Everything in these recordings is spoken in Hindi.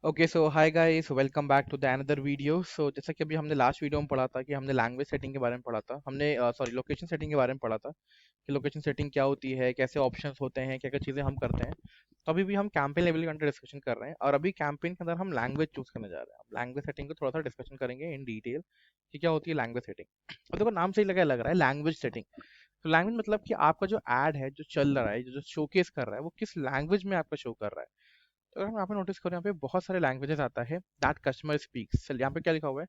Okay so hi guys, welcome back to the another video. So जैसा कि अभी हमने लास्ट वीडियो में पढ़ा था कि हमने लैंग्वेज सेटिंग के बारे में पढ़ा था, हमने सॉरी लोकेशन सेटिंग के बारे में पढ़ा था कि लोकेशन सेटिंग क्या होती है, कैसे ऑप्शंस होते हैं, क्या क्या चीज़ें हम करते हैं। तो अभी भी हम कैंपेन लेवल के अंदर डिस्कशन कर रहे हैं और अभी कैंपेन के अंदर हम लैंग्वेज चूज करने जा रहे हैं। अब लैंग्वेज सेटिंग को थोड़ा सा डिस्कशन करेंगे इन डिटेल कि क्या होती है लैंग्वेज सेटिंग। और देखो नाम से ही लग रहा है लैंग्वेज सेटिंग। तो लैंग्वेज मतलब कि आपका जो एड है, जो चल रहा है, जो शोकेस कर रहा है, वो किस लैंग्वेज में आपका शो कर रहा है। तो अगर हम यहाँ पे नोटिस करें, यहाँ पे बहुत सारे लैंग्वेजेस आता है दैट कस्टमर स्पीक्स। यहाँ पे क्या लिखा हुआ है,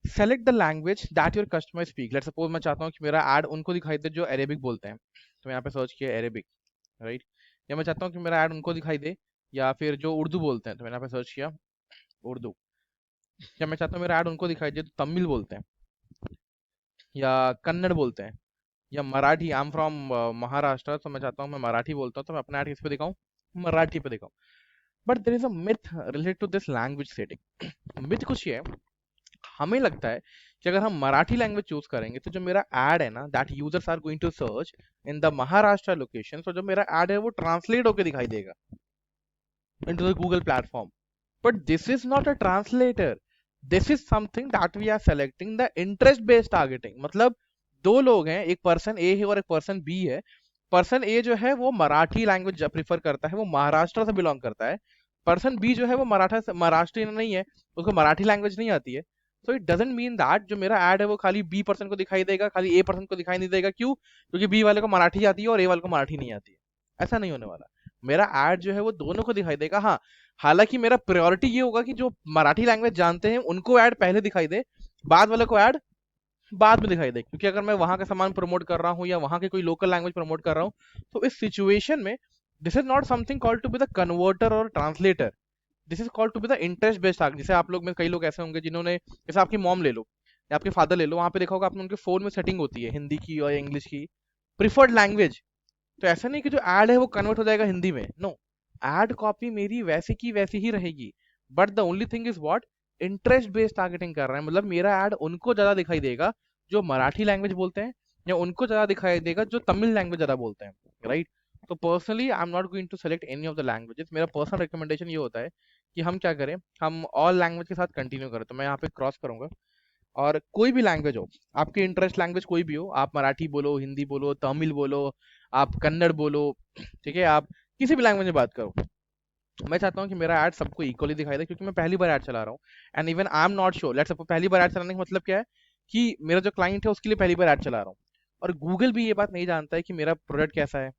select the language that your customer speak. Let's suppose मैं चाहता हूँ कि मेरा ऐड उनको दिखाई दे जो अरेबिक बोलते हैं, तो मैं यहाँ पे सर्च किया अरेबिक, राइट। या मैं चाहता हूँ कि मेरा ऐड उनको दिखाई दे या फिर जो उर्दू बोलते हैं, तो मैंने यहाँ पे सर्च किया उर्दू। या मैं चाहता हूँ मेरा ऐड उनको दिखाई दे जो तमिल बोलते हैं या कन्नड़ बोलते हैं या Marathi. I am from Maharashtra, तो मैं चाहता हूँ मैं मराठी बोलता हूँ, तो मैं अपना ऐड किस पे दिखाऊँ, मराठी पे दिखाऊँ। But there is a myth related to this language setting. Myth कुछ ये है, हमें लगता है कि अगर हम मराठी लैंग्वेज चूज करेंगे तो जो मेरा एड है ना, that users are going to search in the Maharashtra location, तो जो मेरा एड है वो ट्रांसलेट होकर दिखाई देगा into the Google platform. But this is not a translator. This is something that we are selecting the interest based targeting. मतलब दो लोग हैं, एक पर्सन ए है और एक पर्सन बी है। पर्सन ए जो है वो मराठी लैंग्वेज प्रीफर करता है, वो महाराष्ट्र से बिलोंग करता है। पर्सन बी जो है वो महाराष्ट्र नहीं है, उसको मराठी लैंग्वेज नहीं आती है। So it doesn't mean that जो मेरा एड है वो खाली बी पर्सन को दिखाई देगा, खाली ए पर्सन को दिखाई नहीं देगा। क्यों? क्योंकि बी वाले को मराठी आती है और ए वाले को मराठी नहीं आती है। ऐसा नहीं होने वाला। मेरा ऐड जो है वो दोनों को दिखाई देगा। हाँ, हालांकि मेरा प्रायोरिटी ये होगा कि जो मराठी लैंग्वेज जानते हैं उनको ऐड पहले दिखाई दे, बाद वाले को ऐड बाद में दिखाई दे। क्योंकि अगर मैं वहां का सामान प्रमोट कर रहा हूँ या वहां के कोई लोकल लैंग्वेज प्रमोट कर रहा हूँ, तो इस सिचुएशन में this is not something called to be the converter or translator. This is called to be the interest based target. जैसे आप लोग में कई लोग ऐसे होंगे जिन्होंने, जैसे आपकी मॉम ले लो या आपके फादर ले लो, वहां पे देखा होगा आपने उनके फोन में सेटिंग होती है हिंदी की और इंग्लिश की प्रिफर्ड लैंग्वेज। तो ऐसा नहीं कि जो ऐड है वो कन्वर्ट हो जाएगा हिंदी में, नो। ऐड कॉपी मेरी वैसी की वैसी ही रहेगी। But the only thing is what, interest based targeting कर रहे हैं। मतलब मेरा ऐड उनको ज्यादा दिखाई देगा जो मराठी लैंग्वेज बोलते हैं, या उनको ज्यादा दिखाई देगा जो तमिल लैंग्वेज ज्यादा बोलते हैं, राइट। तो personally I am not going to select any of the languages. मेरा पर्सनल रिकमेंडेशन ये होता है कि हम क्या करें, हम ऑल लैंग्वेज के साथ कंटिन्यू करें। तो मैं यहाँ पे क्रॉस करूंगा और कोई भी लैंग्वेज हो, आपकी इंटरेस्ट लैंग्वेज कोई भी हो, आप मराठी बोलो, हिंदी बोलो, तमिल बोलो, आप कन्नड़ बोलो, ठीक है, आप किसी भी लैंग्वेज में बात करो। मैं चाहता हूँ कि मेरा ऐड सबको इक्वली दिखाई दे, क्योंकि मैं पहली बार ऐड चला रहा हूँ। And even I am not sure, let's suppose पहली बार ऐड चलाने का मतलब क्या है कि मेरा जो क्लाइंट है उसके लिए पहली बार ऐड चला रहा हूँ। और गूगल भी ये बात नहीं जानता है कि मेरा प्रोडक्ट कैसा है,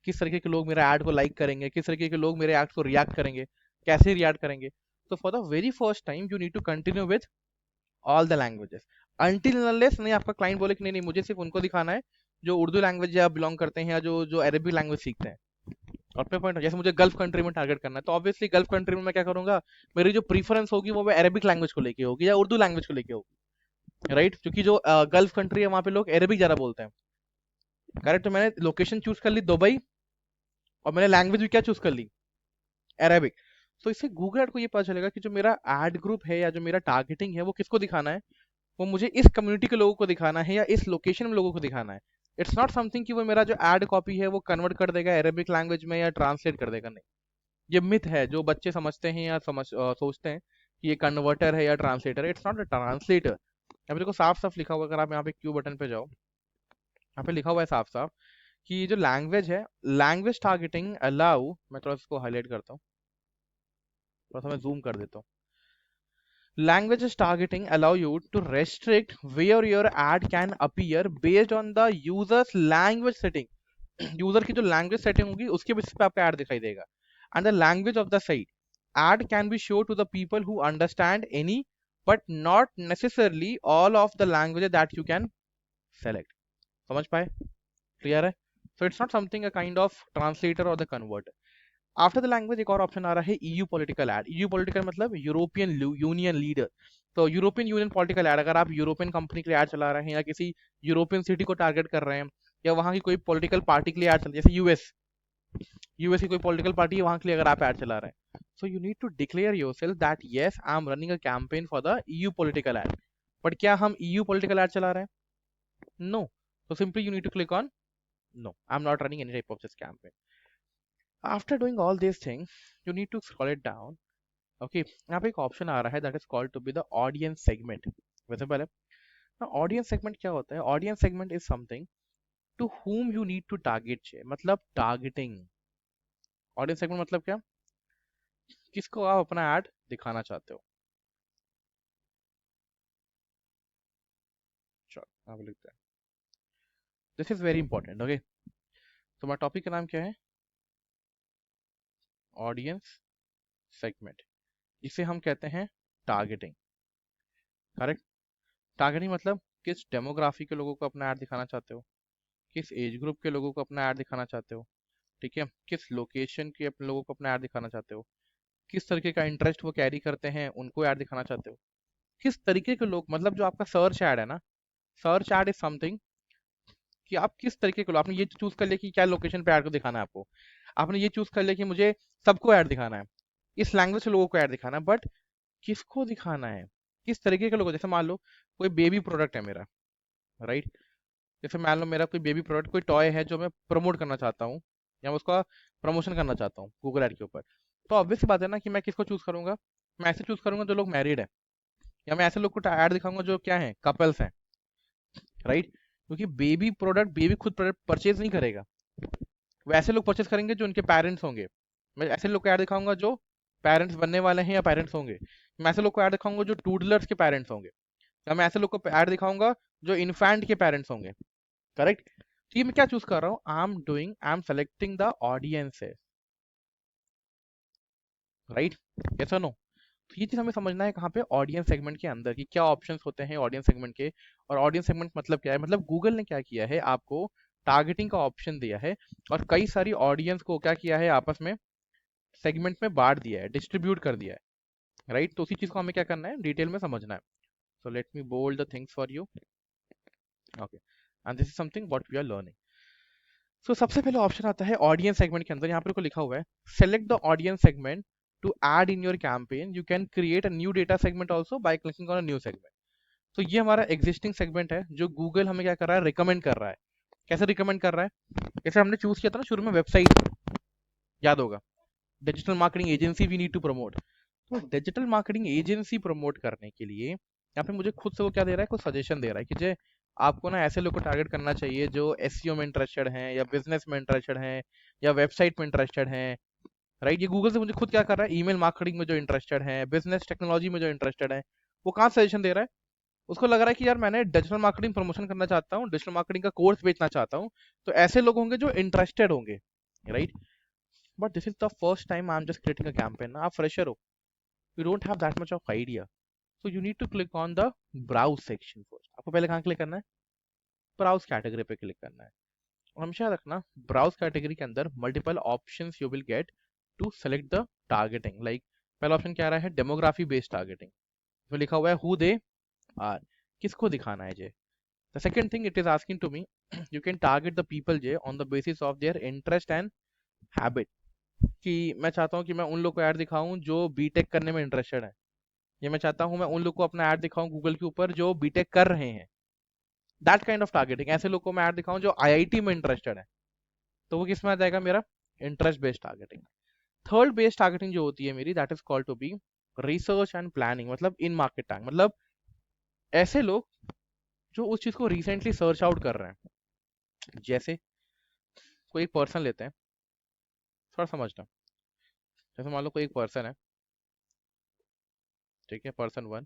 किस तरीके के लोग मेरा ऐड को लाइक करेंगे, किस तरीके के लोग मेरे ऐड को रिएक्ट करेंगे, कैसे रिएक्ट करेंगे। तो for the very first time you need to continue with all the languages until unless नहीं आपका क्लाइंट बोले कि नहीं नहीं मुझे सिर्फ उनको दिखाना है जो उर्दू लैंग्वेज या बिलोंग करते हैं या जो जो अरबी लैंग्वेज सीखते हैं। और अपने पॉइंट, जैसे मुझे गल्फ कंट्री में टारगेट करना है, तो ऑब्वियसली गल्फ कंट्री में मैं क्या करूंगा, मेरी जो प्रीफरेंस होगी वो अरबिक लैंग्वेज को लेके होगी या उर्दू लैंग्वेज को लेके होगी, राइट। क्योंकि जो गल्फ कंट्री है वहां पे लोग अरबिक ज्यादा बोलते हैं, करेक्ट। तो मैंने लोकेशन चूज कर ली दुबई और मैंने लैंग्वेज भी क्या चूज कर ली, अरेबिक। तो इससे गूगल एड को ये पता चलेगा कि जो मेरा एड ग्रुप है या जो मेरा टारगेटिंग है वो किसको दिखाना है, वो मुझे इस कम्युनिटी के लोगों को दिखाना है या इस लोकेशन में लोगों को दिखाना है। इट्स नॉट समथिंग कि वो मेरा जो एड कॉपी है वो कन्वर्ट कर देगा अरेबिक लैंग्वेज में या ट्रांसलेट कर देगा, नहीं। ये मिथ है जो बच्चे समझते हैं या सोचते हैं कि ये कन्वर्टर है या ट्रांसलेटर है। It's not a translator. यहाँ पे देखो साफ साफ लिखा हुआ, अगर आप यहाँ पे क्यू बटन पे जाओ, यहाँ पे लिखा हुआ है साफ साफ कि ये जो लैंग्वेज है, लैंग्वेज टारगेटिंग अलाउ, मैं थोड़ा इसको हाईलाइट करता हूँ, थोड़ा सा मैं जूम कर देता हूँ। Languages targeting allow you to restrict where your ad can appear based on the user's language setting. User की जो लैंग्वेज सेटिंग होगी उसके बेसिस पे आपका ऐड दिखाई देगा। And the language of the site, ad can be shown to the people who understand any but not necessarily all of the languages that you can select. समझ पाए? क्लियर है? So it's not something a kind of translator or the converter. After the language एक और ऑप्शन आ रहा है EU political ad. EU political मतलब यूरोपियन यूनियन लीडर। तो यूरोपियन यूनियन पॉलिटिकल एड, अगर आप यूरोपियन कंपनी के लिए एड चला रहे हैं या किसी यूरोपियन सिटी को टारगेट कर रहे हैं या वहां की कोई पॉलिटिकल पार्टी के लिए एड चल रहे हैं, जैसे यूएस की कोई पॉलिटिकल पार्टी है वहां के लिए अगर आप एड चला रहे हैं, so you need to declare your self that yes I am running a campaign for the EU political ad. But क्या हम ईयू पॉलिटिकल एड चला रहे हैं? नो। तो simply you need to click on no, I am not running any type of this campaign. After doing all these things, you need to scroll it down. Okay, यहाँ पे एक ऑप्शन आ रहा है that is called to be the audience segment. वैसे पहले ऑडियंस सेगमेंट क्या होता है? Audience segment is something to whom you need to target है, मतलब टारगेटिंग। ऑडियंस सेगमेंट मतलब क्या? किसको आप अपना ऐड दिखाना चाहते हो। चलो यहाँ पे लिखते हैं, this is very important. Okay, तो हमारा टॉपिक का नाम क्या है? ऑडियंस सेगमेंट, इसे हम कहते हैं टारगेटिंग। करेक्ट। टारगेटिंग मतलब किस डेमोग्राफी के लोगों को अपना ऐड दिखाना चाहते हो, किस एज ग्रुप के लोगों को अपना ऐड दिखाना चाहते हो, ठीक है, किस लोकेशन के अपने लोगों को अपना ऐड दिखाना चाहते हो, किस तरीके का इंटरेस्ट वो कैरी करते हैं उनको ऐड दिखाना चाहते हो, किस तरीके के लोग, मतलब जो आपका सर्च ऐड है ना, सर्च ऐड इज समथिंग कि आप किस तरीके के लोग, आपने ये चूज कर लिया कि क्या लोकेशन पे ऐड को दिखाना है आपको, आपने ये चूज कर लिया कि मुझे सबको ऐड दिखाना है, इस लैंग्वेज के लोगों को ऐड दिखाना है, बट किसको दिखाना है, किस तरीके के लोगों, जैसे मान लो कोई बेबी प्रोडक्ट है मेरा, राइट, जैसे मान लो मेरा कोई बेबी प्रोडक्ट, कोई टॉय है जो मैं प्रमोट करना चाहता हूँ या मैं उसका प्रमोशन करना चाहता हूँ गूगल ऐड के ऊपर, तो ऑब्वियस सी बात है ना कि मैं किसको चूज करूंगा, मैं ऐसे चूज करूंगा जो लोग मैरिड है, या मैं ऐसे लोग को ऐड दिखाऊंगा जो क्या है, कपल्स हैं, राइट, क्योंकि बेबी प्रोडक्ट बेबी खुद प्रोडक्ट परचेज नहीं करेगा, वैसे लोग परचेज करेंगे जो उनके पेरेंट्स होंगे। मैं ऐसे लोग को ऐड दिखाऊंगा जो पेरेंट्स बनने वाले हैं या पेरेंट्स होंगे, मैं ऐसे लोग को ऐड दिखाऊंगा जो टूडलर्स के पेरेंट्स होंगे, या मैं ऐसे लोग को ऐड दिखाऊंगा जो इन्फेंट के पेरेंट्स होंगे। करेक्ट। तो ये मैं क्या चूज कर रहा हूँ, I am selecting the audiences, right, yes और नो। तो ये चीज हमें समझना है कहाँ पे, ऑडियंस सेगमेंट के अंदर, कि क्या ऑप्शंस होते हैं ऑडियंस सेगमेंट के। और ऑडियंस सेगमेंट मतलब क्या है, मतलब गूगल ने क्या किया है, आपको टारगेटिंग का ऑप्शन दिया है और कई सारी ऑडियंस को क्या किया है, आपस में सेगमेंट में बांट दिया है, डिस्ट्रीब्यूट कर दिया है, राइट। तो उसी चीज को हमें क्या करना है, डिटेल में समझना है। So let me bold the things for you. Okay, and this is something what we are learning. So सबसे पहले ऑप्शन आता है ऑडियंस सेगमेंट के अंदर, यहाँ पर को लिखा हुआ है select the audience segment to add in your campaign, you can create a new data segment also by clicking on a new segment. तो ये हमारा एग्जिस्टिंग सेगमेंट है जो गूगल हमें क्या कर रहा है, रिकमेंड कर रहा है। कैसे रिकमेंड कर रहा है, जैसे हमने चूज किया था ना शुरू में वेबसाइट, याद होगा, digital marketing agency we need to promote. तो डिजिटल मार्केटिंग एजेंसी प्रमोट करने के लिए यहाँ पे मुझे खुद से वो क्या दे रहा है, कुछ सजेशन दे रहा है कि जे आपको ना ऐसे लोग को टारगेट करना चाहिए जो एसईओ में इंटरेस्टेड हैं, या बिजनेस में इंटरेस्टेड हैं, या वेबसाइट में इंटरेस्टेड हैं, राइट। ये गूगल से मुझे खुद क्या कर रहा है, ईमेल मार्केटिंग में जो इंटरेस्टेड है, बिजनेस टेक्नोलॉजी में जो इंटरेस्टेड है, वो कहाँ सजेशन दे रहा है, उसको लग रहा है कि यार मैंने डिजिटल मार्केटिंग प्रमोशन करना चाहता हूँ, डिजिटल मार्केटिंग का कोर्स बेचना चाहता हूँ, तो ऐसे लोग होंगे जो इंटरेस्टेड होंगे, right. But this is the first time I am just creating a campaign, आप फ्रेशर हो, you don't have that much of idea, so you need to click on the browse section first। आपको पहले कहाँ क्लिक करना है, browse कैटेगरी पे क्लिक करना है। और हमेशा रखना browse कैटेगरी के अंदर multiple options you will get to select the targeting. Like पहला ऑप्शन क्या आ रहा है, डेमोग्राफी बेस्ड टारगेटिंग, इसमें लिखा हुआ है हु दे आर, किसको दिखाना है जे। The second thing it is asking to me, you can target the people जे on the basis of their interest and habit, कि मैं चाहता हूँ कि मैं उन लोग को ऐड दिखाऊं जो बीटेक करने में इंटरेस्टेड है, ये मैं चाहता हूं मैं उन लोग को अपना ऐड दिखाऊं गूगल के ऊपर जो बीटेक कर रहे हैं, दैट काइंड ऑफ टारगेटिंग। ऐसे लोग को मैं ऐड दिखाऊं जो आईआईटी में इंटरेस्टेड है, तो वो किस में आ जाएगा, मेरा interest based targeting. Third based targeting जो होती है मेरी, that is called to be research and planning, मतलब इन मार्केट टाइम, मतलब ऐसे लोग जो उस चीज को रिसेंटली सर्च आउट कर रहे हैं। जैसे कोई एक पर्सन लेते हैं, थोड़ा समझना, जैसे मान लो कोई एक पर्सन है, ठीक है, पर्सन वन,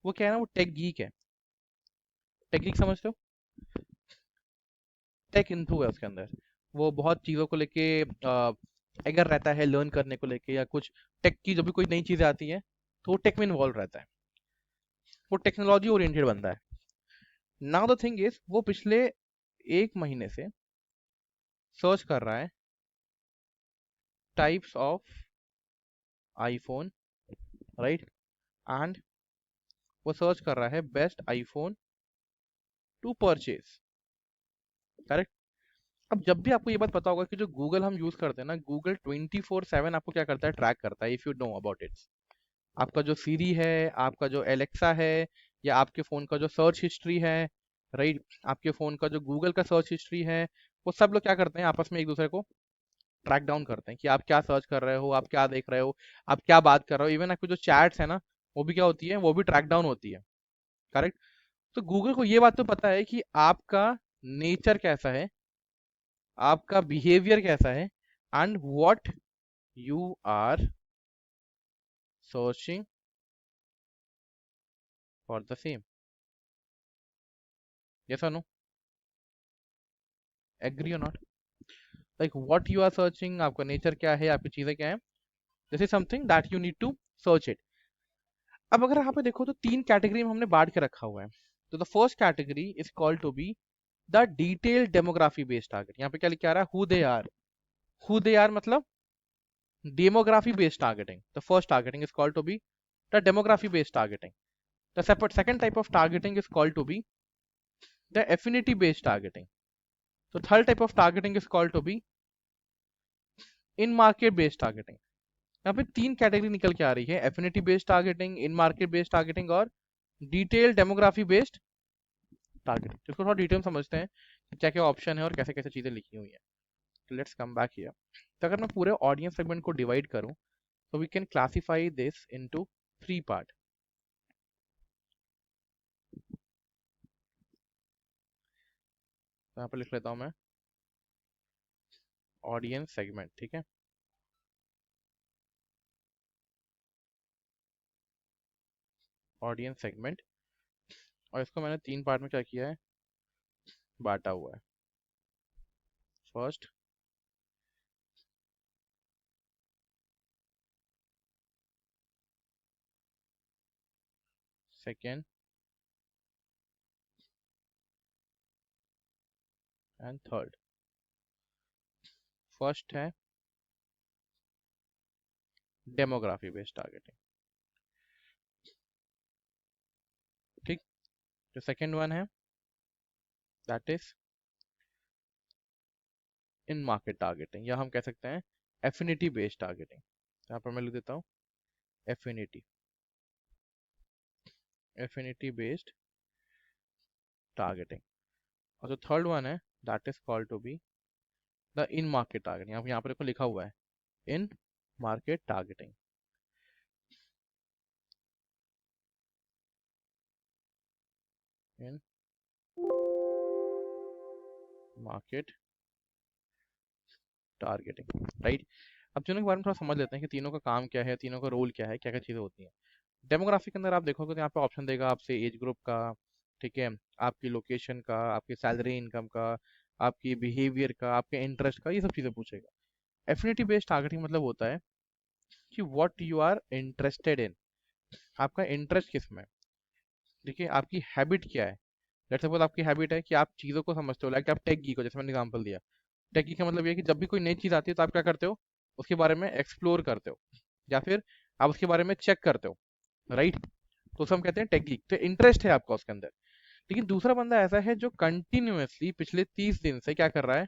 वो क्या है ना, वो टेक गीक है। टेक गीक समझते हो, टेक इंथू है उसके अंदर, वो बहुत चीज़ों को लेके अगर रहता है, लर्न करने को लेके, या कुछ टेक की जब भी कोई नई चीज़ें आती हैं तो वो टेक में इन्वॉल्व रहता है, वो टेक्नोलॉजी ओरिएंटेड बंदा है। नाउ द थिंग इज, वो पिछले एक महीने से सर्च कर रहा है types of iPhone, right, and वो सर्च कर रहा है best iPhone to purchase. Correct. अब जब भी आपको ये बात पता होगा कि जो गूगल हम यूज करते हैं ना, गूगल 24/7 आपको क्या करता है, ट्रैक करता है, if you know about it. आपका जो सीरी है, आपका जो एलेक्सा है, या आपके फ़ोन का जो सर्च हिस्ट्री है, राइट, आपके फ़ोन का जो गूगल का सर्च हिस्ट्री है, वो सब लोग क्या करते हैं, आपस में एक दूसरे को ट्रैक डाउन करते हैं कि आप क्या सर्च कर रहे हो, आप क्या देख रहे हो, आप क्या बात कर रहे हो। इवन आपकी जो चैट्स है ना, वो भी क्या होती है, वो भी ट्रैक डाउन होती है। करेक्ट। तो गूगल को ये बात तो पता है कि आपका नेचर कैसा है, आपका बिहेवियर कैसा है, and what you are searching for the same. Yes और नो? एग्री और not? Like what you are searching, आपका नेचर क्या है, आपकी चीजें क्या है, this is something that you need to search it. अब अगर यहाँ पे देखो तो तीन कैटेगरी में हमने बांट के रखा हुआ है। तो the first category is called to be the detailed demography based target. यहाँ पे क्या लिखा आ रहा है, who they are. Who they are मतलब demography based targeting. The first targeting is called to be the demography based targeting. The second type of targeting is called to be the affinity based targeting. So third type of targeting is called to be in market based targeting. यहाँ पे तीन कैटेगरी निकल के आ रही है, affinity based targeting, in market based targeting और डिटेल डेमोग्राफी बेस्ड टारगेटिंग। इसको थोड़ा डिटेल समझते हैं कि क्या क्या ऑप्शन है और कैसे कैसे चीजें लिखी हुई है। Let's come back here. तो अगर मैं पूरे ऑडियंस सेगमेंट को डिवाइड करूं, तो we can classify this into three part. तो यहाँ पर लिख लेता हूँ मैं ऑडियंस सेगमेंट, ठीक है। ऑडियंस सेगमेंट, और इसको मैंने तीन पार्ट में क्या किया है, बांटा हुआ है। First, second and third. First है डेमोग्राफी बेस्ड टारगेटिंग, ठीक। जो सेकेंड वन है that is in market targeting, या हम कह सकते हैं एफिनिटी बेस्ड टारगेटिंग। यहाँ पर मैं लिख देता हूँ एफिनिटी, एफिनिटी बेस्ड टारगेटिंग। और जो थर्ड वन है that is called to be the in market targeting. यहाँ पर देखो लिखा हुआ है in market targeting, in market targeting, right. अब तीनों के बारे में थोड़ा समझ लेते हैं कि तीनों का काम क्या है, तीनों का रोल क्या है, क्या क्या चीज़ें होती हैं। डेमोग्राफी के अंदर आप देखोगे तो यहाँ पे ऑप्शन देगा आपसे एज ग्रुप का, ठीक है, आपकी लोकेशन का, आपकी सैलरी इनकम का, आपकी बिहेवियर का, आपके इंटरेस्ट का, ये सब चीज़ें पूछेगा। एफिनिटी बेस्ड टारगेटिंग मतलब होता है कि what you are interested in, आपका इंटरेस्ट किस में, देखिए आपकी हैबिट क्या है। लेट्स सपोज आपकी हैबिट है कि आप चीज़ों को समझते हो, लाइक आप टेक गीक हो, जैसे मैंने एग्जांपल दिया। टेक गीक का मतलब ये है कि जब भी कोई नई चीज़ आती है तो आप क्या करते हो, उसके बारे में एक्सप्लोर करते हो, या फिर आप उसके बारे में चेक करते हो, राइट। तो उसे हम कहते हैं टेक गीक। तो इंटरेस्ट है आपका उसके अंदर। लेकिन दूसरा बंदा ऐसा है जो कंटिन्यूअसली पिछले 30 दिन से क्या कर रहा है,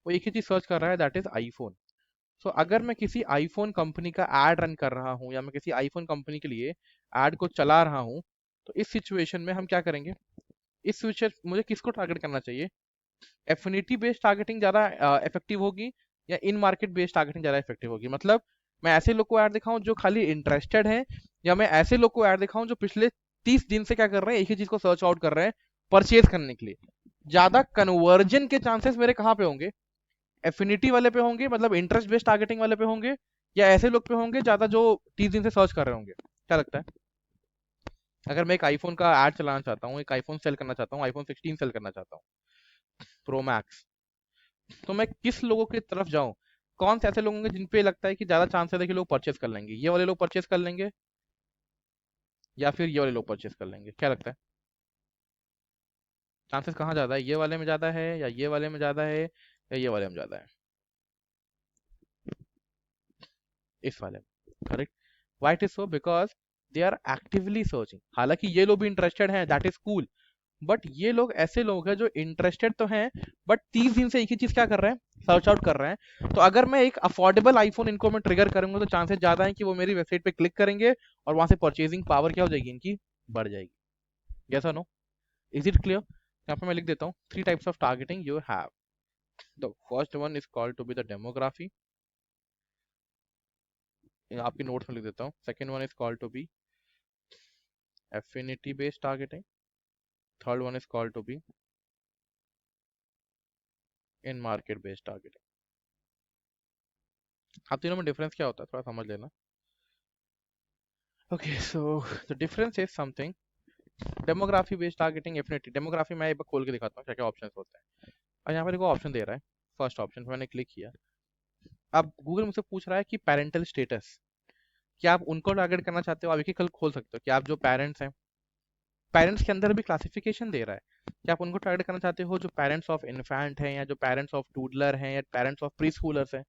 वो एक ही चीज सर्च कर रहा है, दैट इज आईफोन। सो अगर मैं किसी आईफोन कंपनी का एड रन कर रहा हूँ, या मैं किसी आईफोन कंपनी के लिए एड को चला रहा हूँ, तो इस सिचुएशन में हम क्या करेंगे, इस सिचुएशन मुझे किसको टारगेट करना चाहिए, एफिनिटी बेस्ड टारगेटिंग ज्यादा इफेक्टिव होगी, या इन मार्केट बेस्ड टारगेटिंग ज्यादा इफेक्टिव होगी। मतलब मैं ऐसे लोग को ऐड दिखाऊं जो खाली इंटरेस्टेड हैं, या मैं ऐसे लोग को ऐड दिखाऊं जो पिछले 30 दिन से क्या कर रहे हैं, एक ही चीज को सर्च आउट कर रहे हैं परचेज करने के लिए। ज्यादा कन्वर्जन के चांसेस मेरे कहाँ पे होंगे, एफिनिटी वाले पे होंगे, मतलब इंटरेस्ट बेस्ड टारगेटिंग वाले पे होंगे, या ऐसे लोग पे होंगे ज्यादा जो 30 दिन से सर्च कर रहे होंगे। क्या लगता है, अगर मैं एक आईफोन का ऐड चलाना चाहता हूँ, एक आईफोन सेल करना चाहता हूँ, आईफोन 16 सेल करना चाहता हूँ प्रो मैक्स, तो मैं किस लोगों की तरफ जाऊं, कौन से ऐसे लोग होंगे जिन पे लगता है कि ज्यादा चांस है कि लोग परचेस कर लेंगे, ये वाले लोग परचेस कर लेंगे, या फिर ये वाले लोग परचेस कर लेंगे। क्या लगता है, चांसेस कहाँ ज्यादा है, ये वाले में ज्यादा है, या ये वाले में ज्यादा है, या ये वाले में ज्यादा है, इस वाले में, correct. Why it is so, because they are actively searching. हालांकि ये लोग भी इंटरेस्टेड हैं, दैट इज कूल, बट ये लोग ऐसे लोग हैं जो इंटरेस्टेड तो हैं, बट 30 दिन से एक ही चीज क्या कर रहे हैं, सर्च आउट कर रहे हैं। तो अगर मैं एक अफोर्डेबल आईफोन इनको मैं ट्रिगर करूंगा, तो चांसेस ज्यादा है कि वो मेरी वेबसाइट पे क्लिक करेंगे, और वहां से परचेजिंग पावर क्या हो जाएगी इनकी, बढ़ जाएगी। यस और नो? Is it clear? यहाँ पे मैं लिख देता हूँ three types of targeting you have. The first one is called to be the demography, आपकी नोट्स में लिख देता हूँ। Second one is called to be affinity based targeting. Third one is called to be in market based targeting. आप तीनों में डिफरेंस क्या होता है थोड़ा समझ लेना। Okay so the difference is something demography based targeting affinity. Demography मैं एक बार खोल के दिखाता हूँ क्या क्या ऑप्शंस होते हैं। और यहाँ पर देखो ऑप्शन दे रहा है, फर्स्ट ऑप्शन मैंने क्लिक किया। अब गूगल मुझसे पूछ रहा है कि पेरेंटल स्टेटस, क्या आप उनको टारगेट करना चाहते हो। आप एक ही कल खोल सकते हो कि आप जो पेरेंट्स हैं, पेरेंट्स के अंदर भी क्लासिफिकेशन दे रहा है कि आप उनको टारगेट करना चाहते हो जो पेरेंट्स ऑफ इन्फेंट हैं, या जो पेरेंट्स ऑफ टूडलर हैं, या पेरेंट्स ऑफ प्री स्कूलर्स हैं,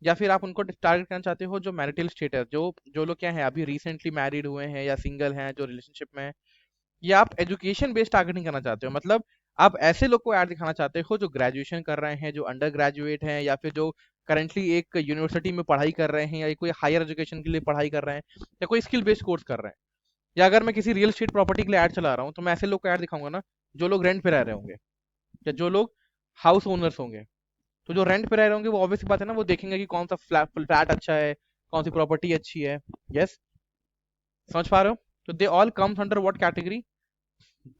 या फिर आप उनको टारगेट करना चाहते हो जो मैरिटल स्टेटस, जो जो लोग क्या है अभी रिसेंटली मैरिड हुए हैं या सिंगल हैं जो रिलेशनशिप में है, या आप एजुकेशन बेस्ड टारगेटिंग करना चाहते हो, मतलब आप ऐसे लोग को ऐड दिखाना चाहते हो जो ग्रेजुएशन कर रहे हैं, जो अंडर ग्रेजुएट हैं, या फिर जो करेंटली एक यूनिवर्सिटी में पढ़ाई कर रहे हैं, या कोई हायर एजुकेशन के लिए पढ़ाई कर रहे हैं, या कोई स्किल बेस्ड कोर्स कर रहे हैं। या अगर मैं किसी रियल एस्टेट प्रॉपर्टी के लिए ऐड चला रहा हूँ तो मैं ऐसे लोग को ऐड दिखाऊंगा ना जो लोग रेंट पे रह रहे होंगे, या जो लोग हाउस ओनर्स होंगे। तो जो रेंट पे रह रहे होंगे वो ऑब्वियस बात है ना, वो देखेंगे कि कौन सा फ्लैट अच्छा है, कौन सी प्रॉपर्टी अच्छी है। यस, समझ पा रहे हो। तो they all comes under what category,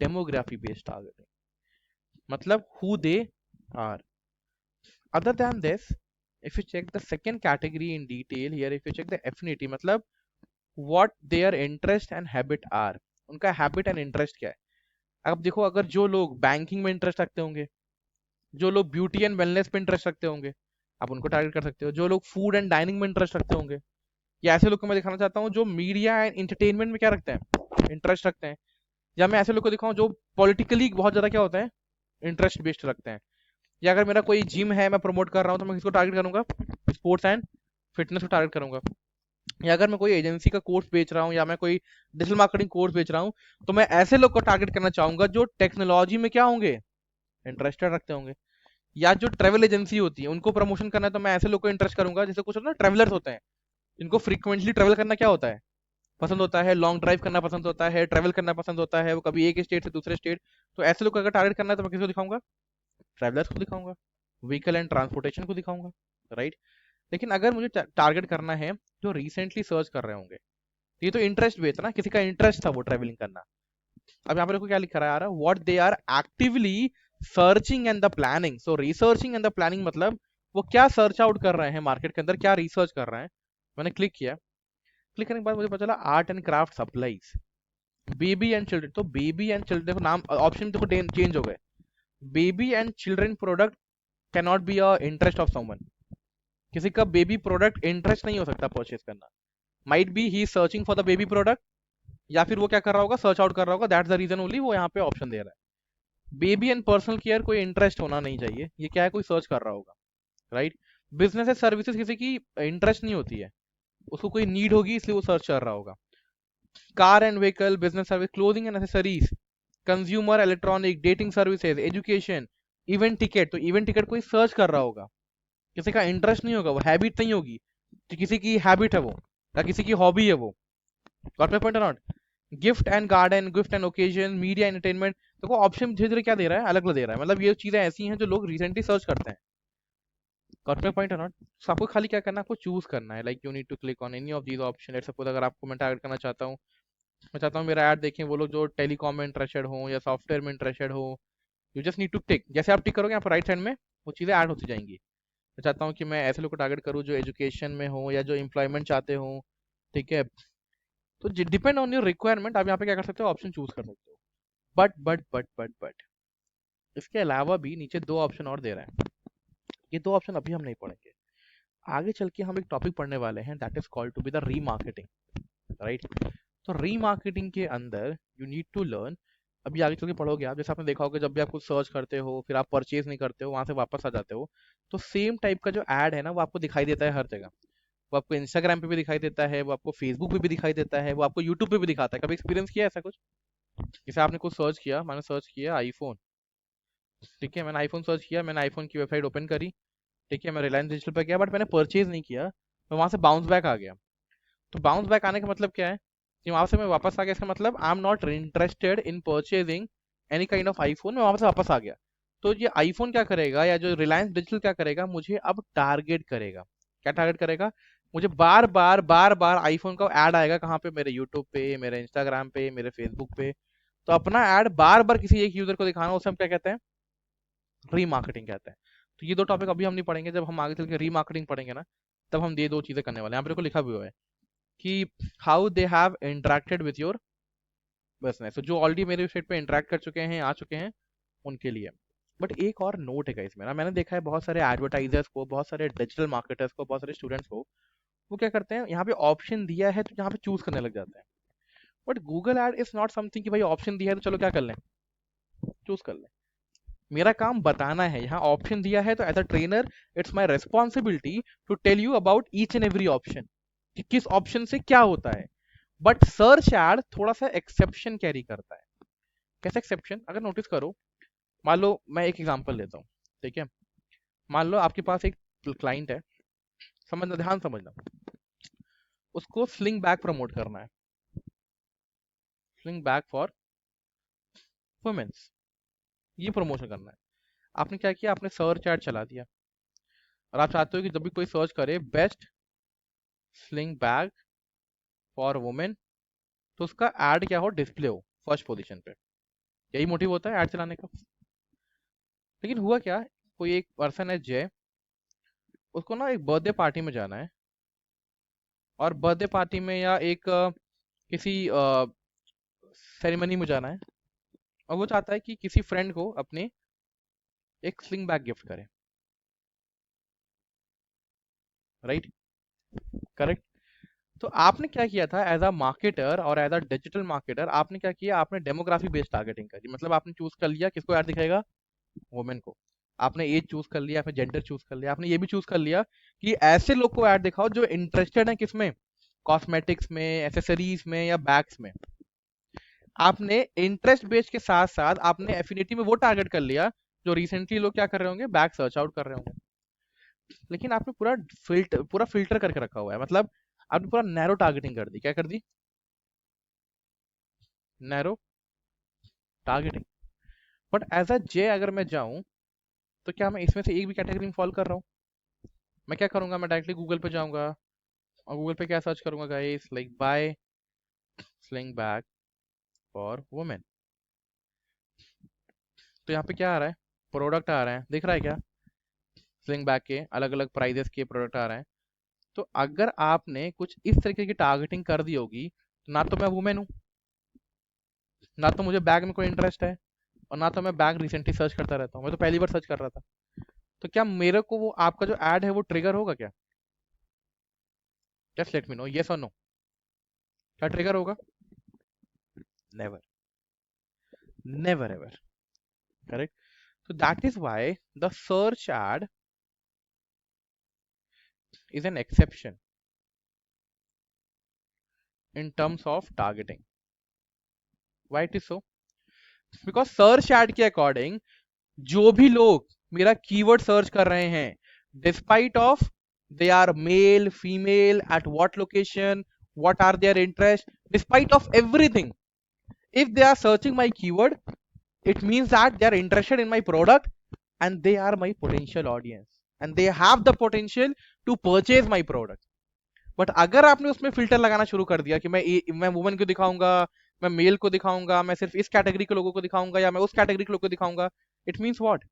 demography based targeting, मतलब who they are. other than this, if you check the second category in detail here, if you check the affinity, मतलब what their interest and habit are, उनका habit and interest क्या है। अब देखो, अगर जो लोग बैंकिंग में इंटरेस्ट रखते होंगे, जो लोग ब्यूटी एंड वेलनेस पे इंटरेस्ट रखते होंगे, आप उनको टारगेट कर सकते हो। जो लोग फूड एंड डाइनिंग में इंटरेस्ट रखते होंगे, या ऐसे लोग को मैं दिखाना चाहता हूँ जो मीडिया एंड इंटरटेनमेंट में क्या रखते हैं, इंटरेस्ट रखते हैं। या मैं ऐसे लोग को दिखाऊं जो पॉलिटिकली बहुत ज्यादा क्या होता है, इंटरेस्ट बेस्ड रखते हैं। या अगर मेरा कोई जिम है मैं प्रमोट कर रहा हूँ तो मैं किसको टारगेट करूंगा, स्पोर्ट्स एंड फिटनेस को टारगेट करूंगा। या अगर मैं कोई एजेंसी का कोर्स बेच रहा हूँ, या मैं कोई डिजिटल मार्केटिंग कोर्स बेच रहा हूँ, तो मैं ऐसे लोग को टारगेट करना चाहूंगा जो टेक्नोलॉजी में क्या होंगे, इंटरेस्टेड रखते होंगे। या जो ट्रेवल एजेंसी होती है उनको प्रमोशन करना है तो मैं ऐसे लोग को इंटरेस्ट करूंगा, जैसे कुछ ना ट्रेवलर्स होते हैं जिनको फ्रीक्वेंटली ट्रेवल करना क्या होता है, पसंद होता है, लॉन्ग ड्राइव करना पसंद होता है, ट्रेवल करना पसंद होता है, वो कभी एक स्टेट से दूसरे स्टेट। तो ऐसे लोग को अगर टारगेट करना है तो मैं किसको दिखाऊंगा, ट्रेवलर्स को दिखाऊंगा, व्हीकल एंड ट्रांसपोर्टेशन को दिखाऊंगा, राइट। लेकिन अगर मुझे टारगेट करना है जो रिसेंटली सर्च कर रहे होंगे, तो ये तो इंटरेस्ट बेस्ड ना, किसी का इंटरेस्ट था वो ट्रेवलिंग करना। अब यहाँ पर देखो क्या लिखा रहा है, what they are actively searching and the planning. So researching and the planning मतलब वो क्या सर्च आउट कर रहे हैं मार्केट के अंदर, क्या रिसर्च कर रहे हैं। मैंने क्लिक किया, क्लिक करने के बाद मुझे पता चला art and craft supplies, baby and children. तो बेबी एंड चिल्ड्रन, देखो नाम ऑप्शन देखो चेंज हो गए। Baby and children product can not be a interest of someone. किसी का बेबी प्रोडक्ट इंटरेस्ट नहीं हो सकता परचेज करना। Might be he searching for the baby product, या फिर वो क्या कर रहा होगा, सर्च आउट कर रहा होगा, दैट्स द रीजन ओनली वो यहाँ पे ऑप्शन दे रहा है। बेबी एंड पर्सनल केयर कोई इंटरेस्ट होना नहीं चाहिए, ये क्या है, कोई सर्च कर रहा होगा, राइट। बिजनेस एंड सर्विसेज किसी की इंटरेस्ट नहीं होती है, उसको कोई नीड होगी इसलिए वो सर्च कर रहा होगा। Car and vehicle, business service, clothing and accessories, consumer electronic, dating services, education, event ticket. तो इवेंट टिकट कोई सर्च कर रहा होगा, किसी का इंटरेस्ट नहीं होगा, वो हैबिट नहीं होगी, तो किसी की हैबिट है वो, या किसी की हॉबी है वो। गॉट माय पॉइंट और not. Gift and garden, gift and occasion, media entertainment. देखो ऑप्शन धीरे धीरे क्या दे रहा है, अलग अलग दे रहा है, मतलब ये चीजें ऐसी हैं जो लोग रिसेंटली सर्च करते हैं। गॉट माय पॉइंट और नॉट। तो आपको खाली क्या करना है, आपको चूज करना है, like you need to click on any of these option. Let's suppose अगर आपको मैं टारगेट करना चाहता हूँ, मैं चाहता हूँ मेरा ऐड देखें वो लोग जो टेलीकॉम में इंटरेस्टेड हो या सॉफ्टवेयर में इंटरेस्टेड हो। You just need two tick, जैसे आप टिक करोगे यहाँ पर राइट साइड में वो चीज़ें ऐड होती जाएंगी। मैं चाहता हूँ कि मैं ऐसे लोग को टारगेट करूँ जो एजुकेशन में हो या जो एम्प्लॉयमेंट चाहते हो, ठीक है। तो डिपेंड ऑन योर रिक्वायरमेंट आप यहाँ पे क्या कर सकते हो, ऑप्शन चूज कर सकते हो। बट इसके अलावा भी नीचे दो ऑप्शन और दे रहे हैं। ये दो ऑप्शन अभी हम नहीं पढ़ेंगे, आगे चल के हम एक टॉपिक पढ़ने वाले हैं, that is called to be the remarketing, right. तो रीमार्केटिंग के अंदर यू नीड टू लर्न, अभी आगे चल के पढ़ोगे आप, जैसे आपने देखा होगा जब भी आप कुछ सर्च करते हो फिर आप परचेज नहीं करते हो, वहां से वापस आ जाते हो, तो सेम टाइप का जो ऐड है ना वो आपको दिखाई देता है हर जगह। वो आपको इंस्टाग्राम पे भी दिखाई देता है, वो आपको फेसबुक पे भी दिखाई देता है, वो आपको यूट्यूब पे भी दिखाता है। कभी एक्सपीरियंस किया है ऐसा कुछ, जैसे आपने कुछ सर्च किया, मैंने सर्च किया आईफोन, ठीक है, मैंने आईफोन सर्च किया, मैंने आईफोन की वेबसाइट ओपन करी, ठीक है, मैं रिलायंस डिजिटल पे गया, बट मैंने परचेज नहीं किया, मैं वहां से बाउंस बैक आ गया। तो बाउंस बैक आने का मतलब क्या है कि वहां से मैं वापस आ गया, इसका मतलब आई am not interested in purchasing any kind of iPhone, मैं वहां से वापस आ गया। तो ये आईफोन क्या करेगा, या जो रिलायंस डिजिटल क्या करेगा, मुझे अब टारगेट करेगा। क्या टारगेट करेगा, मुझे बार बार आईफोन का ऐड आएगा, कहाँ पे, मेरे यूट्यूब पे, मेरे इंस्टाग्राम पे, मेरे फेसबुक पे। तो अपना ऐड बार बार किसी एक यूजर को दिखाना, उसे हम क्या कहते हैं, रीमार्केटिंग कहते हैं। तो ये दो टॉपिक अभी हम नहीं पढ़ेंगे, जब हम आगे चल के रीमार्केटिंग पढ़ेंगे ना, तब हम ये दो चीजें करने वाले हैं। यहाँ पे को लिखा भी हुआ है कि how they have interacted with your business. तो जो ऑलरेडी मेरे वेबसाइट पे इंटरेक्ट कर चुके हैं, आ चुके हैं, उनके लिए। बट एक और नोट है इसमें ना, मैंने देखा है बहुत सारे एडवर्टाइजर्स को, बहुत सारे डिजिटल मार्केटर्स को, बहुत सारे स्टूडेंट्स को, वो क्या करते हैं, यहाँ पे ऑप्शन दिया है तो यहाँ पे चूज करने लग जाते हैं। But Google ad is not something कि भाई ऑप्शन दिया है तो चलो क्या कर लें, चूज कर लें। मेरा काम बताना है, यहाँ ऑप्शन दिया है तो as a trainer it's my responsibility to tell you about each and every option, कि किस ऑप्शन से क्या होता है। बट सर्च एड थोड़ा सा एक्सेप्शन कैरी करता है। कैसे एक्सेप्शन, अगर नोटिस करो, मान लो मैं एक एग्जांपल लेता हूँ, ठीक है। मान लो आपके पास एक क्लाइंट है, समझना, ध्यान समझना, उसको स्लिंग बैग प्रमोट करना है, स्लिंग बैग फॉर वुमेन्स, ये प्रमोशन करना है। आपने क्या किया, आपने सर्च ऐड चला दिया, और आप चाहते हो कि जब भी कोई सर्च करे best sling bag for women, तो उसका ऐड क्या हो, डिस्प्ले हो फर्स्ट पोजीशन पे। यही मोटिव होता है ऐड चलाने का। लेकिन हुआ क्या, कोई एक पर्सन है जय, उसको ना एक बर्थडे पार्टी में जाना है, और बर्थडे पार्टी में या एक किसी सेरेमनी में जाना है, और वो चाहता है कि किसी फ्रेंड को अपने एक स्लिंग बैग गिफ्ट करे, राइट, करेक्ट। तो आपने क्या किया था एज अ मार्केटर और एज अ डिजिटल मार्केटर, आपने क्या किया, आपने डेमोग्राफी बेस्ड टारगेटिंग करी। मतलब आपने चूज कर लिया किसको ऐड दिखाएगा, वुमेन को। आपने एज चूज कर लिया, आपने जेंडर चूज कर लिया, आपने ये भी चूज कर लिया कि ऐसे लोग को ऐड दिखाओ जो इंटरेस्टेड है किसमें, कॉस्मेटिक्स में, एसेसरीज में, या बैग्स में। आपने इंटरेस्ट बेस्ड के साथ साथ आपने एफिनिटी में वो टारगेट कर लिया जो रिसेंटली लोग क्या कर रहे होंगे, बैग सर्च आउट कर रहे होंगे। लेकिन आपने पूरा फिल्टर करके रखा हुआ है। मतलब आपने पूरा नैरो टारगेटिंग कर दी। क्या कर दी, narrow targeting. But as a जे अगर मैं जाऊं, तो क्या मैं इसमें से एक भी कैटेगरी में फॉलो कर रहा हूँ? मैं क्या करूंगा, मैं डायरेक्टली गूगल पे जाऊंगा, और गूगल पे क्या सर्च करूंगा guys, like buy sling bag for women. तो यहाँ पे क्या आ रहा है, प्रोडक्ट आ रहे हैं, दिख रहा है क्या, स्लिंग बैग के अलग अलग प्राइजेस के प्रोडक्ट आ रहे हैं। तो अगर आपने कुछ इस तरीके की टारगेटिंग कर दी होगी, तो ना तो मैं वुमेन हूँ, ना तो मुझे बैग में कोई इंटरेस्ट है, और ना तो मैं बैग रिसेंटली सर्च करता रहता हूँ, मैं तो पहली बार सर्च कर रहा था। तो क्या मेरे को वो आपका जो ऐड है वो ट्रिगर होगा क्या? Just let me know, yes और नो, क्या ट्रिगर होगा? Never, never ever, correct. So that is why the search ad is an exception in terms of targeting. Why it is so? Because search ad के according जो भी लोग मेरा कीवर्ड सर्च कर रहे हैं, despite of they are male female, at what location, what are their interests, despite of everything, if they are searching my keyword, it means that they are interested in my product, and they are my potential audience, and they have the potential to purchase my product. But अगर आपने उसमें फिल्टर लगाना शुरू कर दिया कि मैं वुमेन को दिखाऊंगा, मैं मेल को दिखाऊंगा, मैं सिर्फ इस कैटेगरी के लोगों को दिखाऊंगा, या मैं उस कैटेगरी के लोगों को दिखाऊंगा, it means what,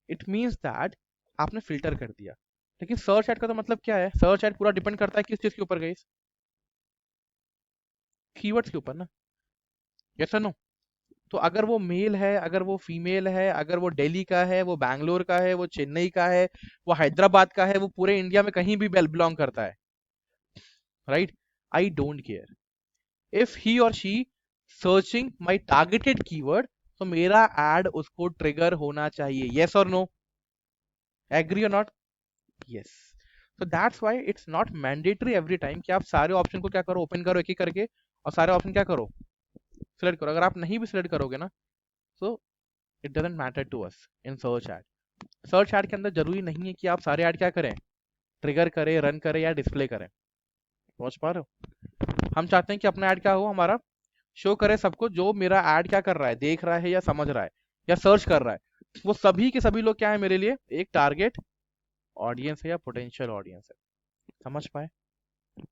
it means that आपने फिल्टर कर दिया। लेकिन सर्च एड का तो मतलब क्या है, सर्च एड पूरा डिपेंड करता है किस चीज के ऊपर गई, कीवर्ड्स के ऊपर ना, यस और नो। तो अगर वो मेल है, अगर वो फीमेल है, अगर वो दिल्ली का है, वो बैंगलोर का है, वो चेन्नई का है, वो हैदराबाद का है, वो पूरे इंडिया में कहीं भी बिलोंग करता है, right, I don't care. If he or she searching my targeted keyword, तो मेरा एड उसको ट्रिगर होना चाहिए, यस और नो, एग्री और not, yes. so that's why it's not mandatory every time कि आप सारे ऑप्शन को क्या करो, ओपन करो एक एक करके, और सारे ऑप्शन क्या करो, सिलेक्ट करो। अगर आप नहीं भी सिलेक्ट करोगे ना, so it doesn't matter to us in search ad. Search add के अंदर जरूरी नहीं है कि आप सारे ऐड क्या करें, ट्रिगर करें, रन करें, या डिस्प्ले करें। समझ पा रहे हो? हम चाहते हैं कि अपना ऐड क्या हो, हमारा शो करे सबको, जो मेरा ऐड क्या कर रहा है, देख रहा है या समझ रहा है या सर्च कर रहा है, वो सभी के सभी लोग क्या है मेरे लिए, एक टारगेट ऑडियंस है या पोटेंशियल ऑडियंस है। समझ पाए?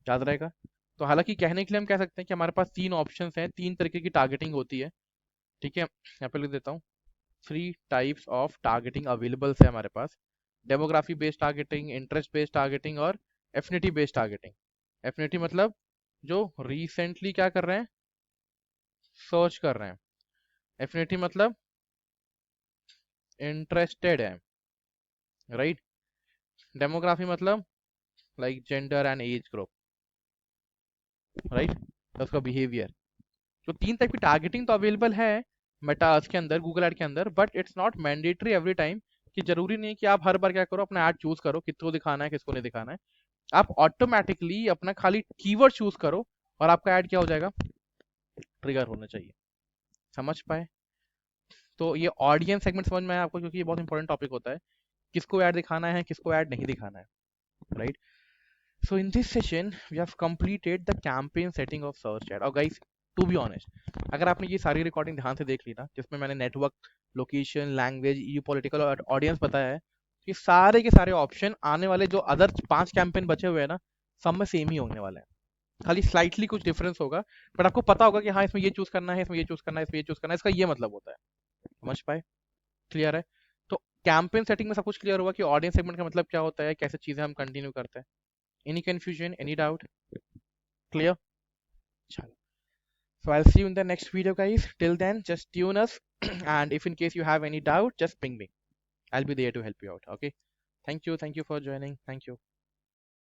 याद रहेगा। तो हालांकि कहने के लिए हम कह सकते हैं कि हमारे पास 3 ऑप्शंस हैं, 3 तरीके की टारगेटिंग होती है। ठीक है, यहाँ पे लिख देता हूँ, 3 टाइप्स ऑफ टारगेटिंग अवेलेबल है हमारे पास। Demography based targeting, interest based targeting और एफिनिटी बेस्ड टारगेटिंग। एफिनिटी मतलब जो रिसेंटली क्या कर रहे हैं, सर्च कर रहे हैं। एफिनिटी मतलब इंटरेस्टेड है, राइट। डेमोग्राफी मतलब like gender and age group, right, उसका बिहेवियर। तो 3 टाइप की टारगेटिंग तो अवेलेबल है मेटा के अंदर, गूगल एड के अंदर, but it's not mandatory every time. कि जरूरी नहीं कि आप हर बार क्या करो, अपना ऐड चूज करो किसको दिखाना है किसको नहीं दिखाना है। आप ऑटोमेटिकली अपना खाली कीवर्ड चूज करो और आपका ऐड क्या हो जाएगा, ट्रिगर होना चाहिए। समझ पाए? तो ये ऑडियंस सेगमेंट समझ में आया आपको, क्योंकि ये बहुत इंपॉर्टेंट टॉपिक होता है, किसको ऐड दिखाना है किसको ऐड नहीं दिखाना है, right. So in this session, we have completed the campaign setting of search ad. और guys, to be honest, अगर आपने ये सारी रिकॉर्डिंग ध्यान से देख ली ना, जिसमें मैंने network, location, language, you political और ऑडियंस बताया है, ये सारे के सारे ऑप्शन आने वाले जो अदर 5 कैंपेन बचे हुए हैं ना, सब में सेम ही होने वाले हैं। खाली स्लाइटली कुछ डिफरेंस होगा, बट आपको पता होगा कि हाँ इसमें ये चूज करना है, इसमें ये चूज करना है, इसमें ये चूज करना है, इसका ये मतलब होता है। समझ पाए? क्लियर है? तो कैंपेन सेटिंग में सब कुछ क्लियर होगा कि ऑडियंस सेगमेंट का मतलब क्या होता है, कैसे चीजें हम कंटिन्यू करते हैं। Any confusion, any doubt? Clear? Chalo. So I'll see you in the next video, guys. Till then, just tune us. And if in case you have any doubt, just ping me. I'll be there to help you out. Okay. Thank you. Thank you for joining. Thank you.